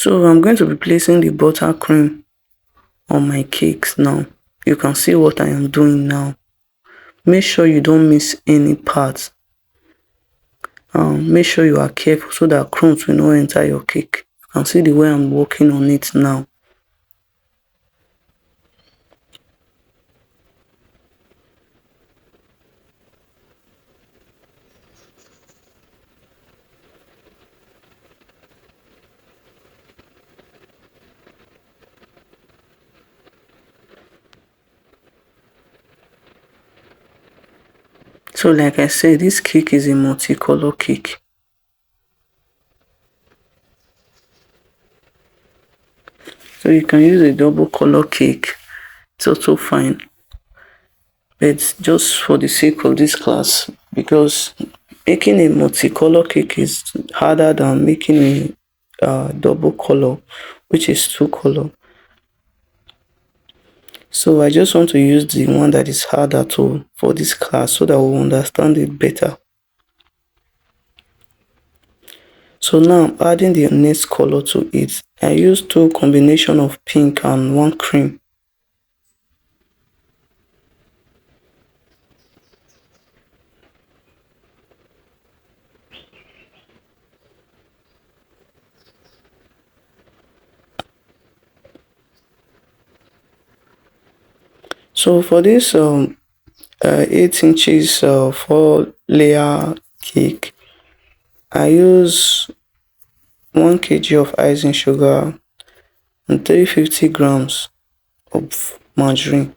So I'm going to be placing the buttercream on my cakes now. You can see what I am doing now. Make sure you don't miss any part. Make sure you are careful so that crumbs will not enter your cake. You can see the way I'm working on it now. So like I said, this cake is a multicolor cake. So you can use a double color cake. It's also fine. But just for the sake of this class, because making a multicolor cake is harder than making a double color, which is two color. So I just want to use the one that is harder to for this class so that we'll understand it better. So now I'm adding the next color to it. I use two combination of pink and one cream. So for this 8 inches 4 layer cake, I use 1 kg of icing sugar and 350 grams of margarine.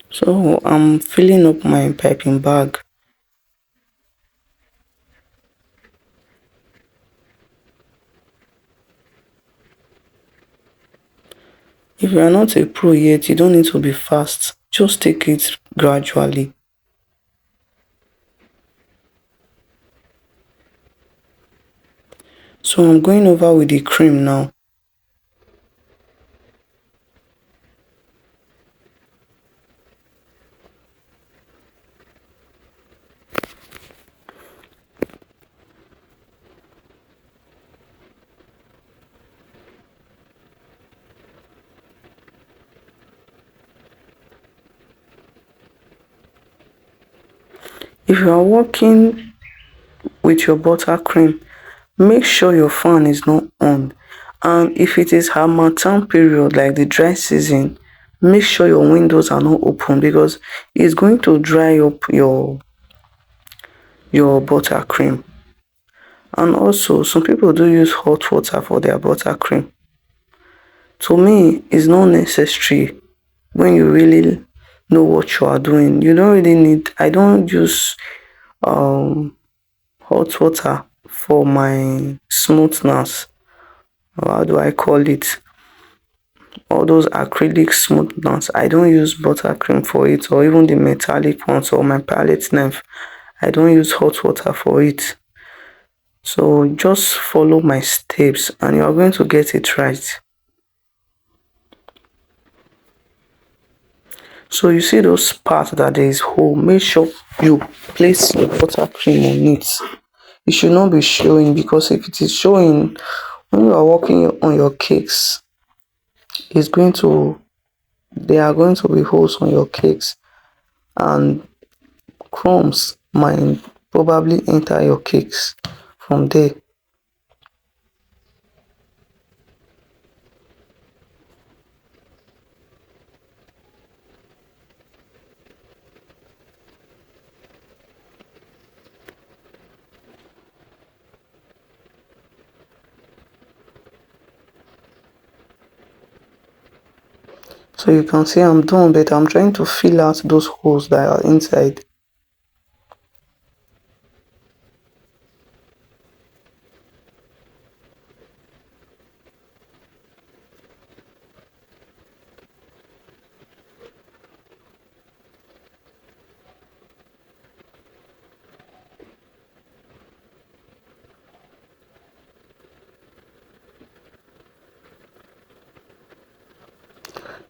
So I'm filling up my piping bag. If you are not a pro yet, you don't need to be fast. Just take it gradually. So I'm going over with the cream now. If you are working with your buttercream, make sure your fan is not on. And if it is harmattan period like the dry season, make sure your windows are not open because it's going to dry up your buttercream. And also some people do use hot water for their buttercream. To me, it's not necessary when you really know what you are doing. You don't really need, I don't use um hot water for my smoothness. Or how do I call it? All those acrylic smoothness. I don't use buttercream for it, or even the metallic ones or my palette knife. I don't use hot water for it. So just follow my steps and you are going to get it right. So you see those parts that there is hole, make sure you place your buttercream on it. It should not be showing because if it is showing when you are working on your cakes, it's going to there are going to be holes on your cakes and crumbs might probably enter your cakes from there. So you can see I'm done, but I'm trying to fill out those holes that are inside.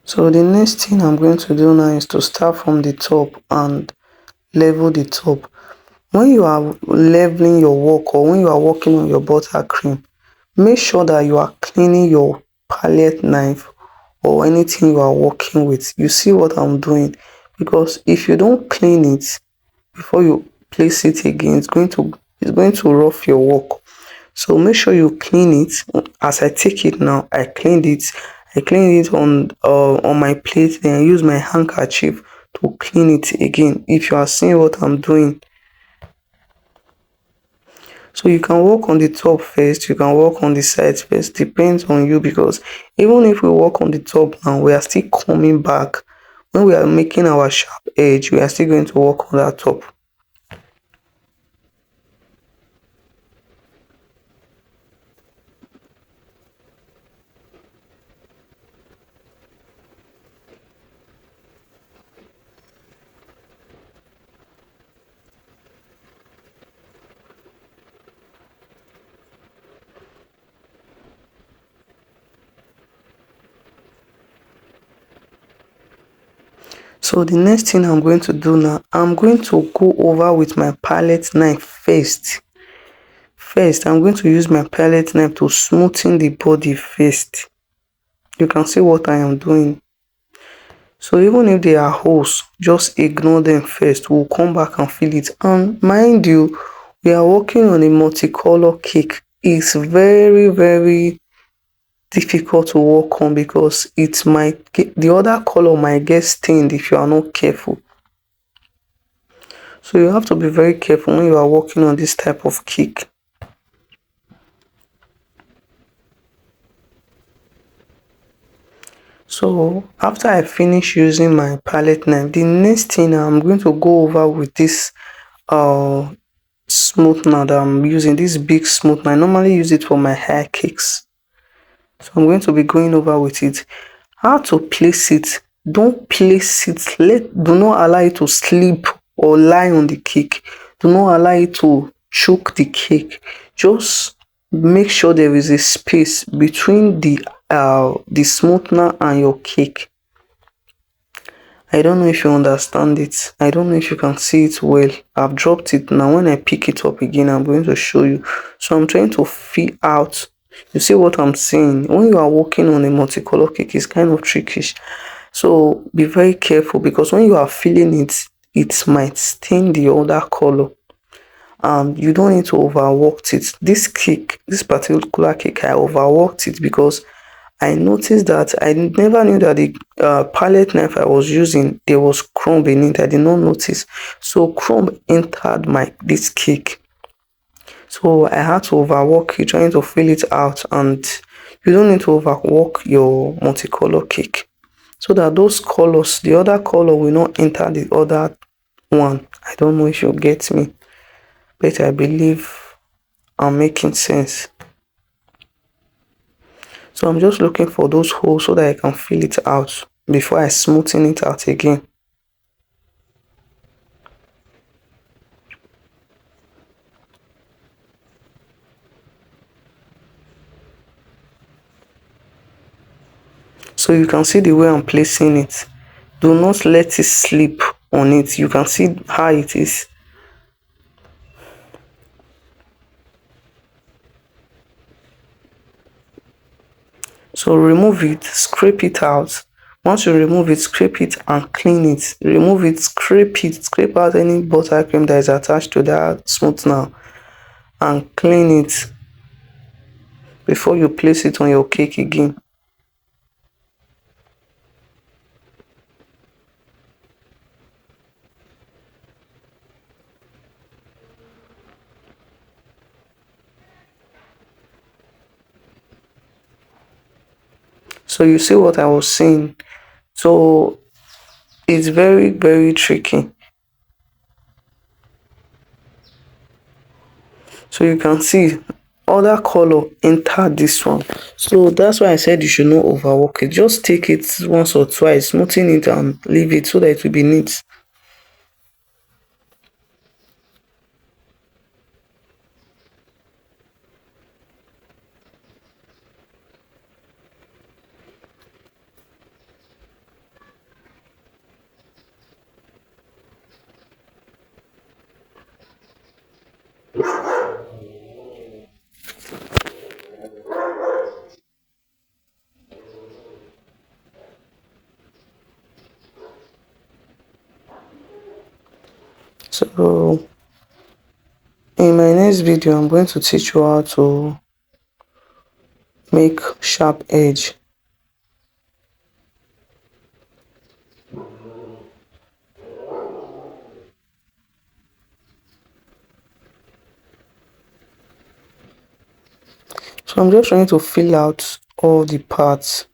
So the next thing I'm going to do now is to start from the top and level the top. When you are leveling your work or when you are working on your buttercream, make sure that you are cleaning your palette knife or anything you are working with. You see what I'm doing? Because if you don't clean it before you place it again, it's going to rough your work. So make sure you clean it. As I take it now, I cleaned it. I cleaned it on my plate, then I use my handkerchief to clean it again. If you are seeing what I'm doing, so you can work on the top first, you can work on the sides first, depends on you, because even if we work on the top now, we are still coming back. When we are making our sharp edge, we are still going to work on that top. So the next thing I'm going to do now, I'm going to go over with my palette knife first. I'm going to use my palette knife to smoothen the body first. You can see what I am doing. So even if there are holes, just ignore them first. We'll come back and fill it. And mind you, we are working on a multicolor cake. It's very, very difficult to work on because the other color might get stained if you are not careful. So you have to be very careful when you are working on this type of cake. So after I finish using my palette knife, the next thing I'm going to go over with this uh smoother that I'm using, this big smoother. I normally use it for my hair cakes. So I'm going to be going over with it. How to place it? Don't place it. Do not allow it to slip or lie on the cake. Do not allow it to choke the cake. Just make sure there is a space between the smoother and your cake. I don't know if you understand it. I don't know if you can see it well. I've dropped it now. When I pick it up again, I'm going to show you. So I'm trying to feel out. You see what I'm saying? When you are working on a multicolor cake, it's kind of tricky. So be very careful, because when you are feeling it, it might stain the other color. You don't need to overwork it. This particular cake, I overworked it because I noticed that I never knew that the palette knife I was using, there was crumb in it. I did not notice. So crumb entered this cake. So I had to overwork it, trying to fill it out. And you don't need to overwork your multicolor cake, so that those colors, the other color will not enter the other one. I don't know if you get me, but I believe I'm making sense. So I'm just looking for those holes so that I can fill it out before I smoothen it out again. So you can see the way I'm placing it. Do not let it slip on it. You can see how it is. So remove it, scrape it out. Once you remove it, scrape it and clean it. Remove it, scrape out any buttercream that is attached to that smoother and clean it before you place it on your cake again. So you see what I was saying. So it's very, very tricky. So you can see other color enter this one. So that's why I said you should not overwork it. Just take it once or twice, smoothen it and leave it so that it will be neat. So in my next video, I'm going to teach you how to make sharp edge. So I'm just trying to fill out all the parts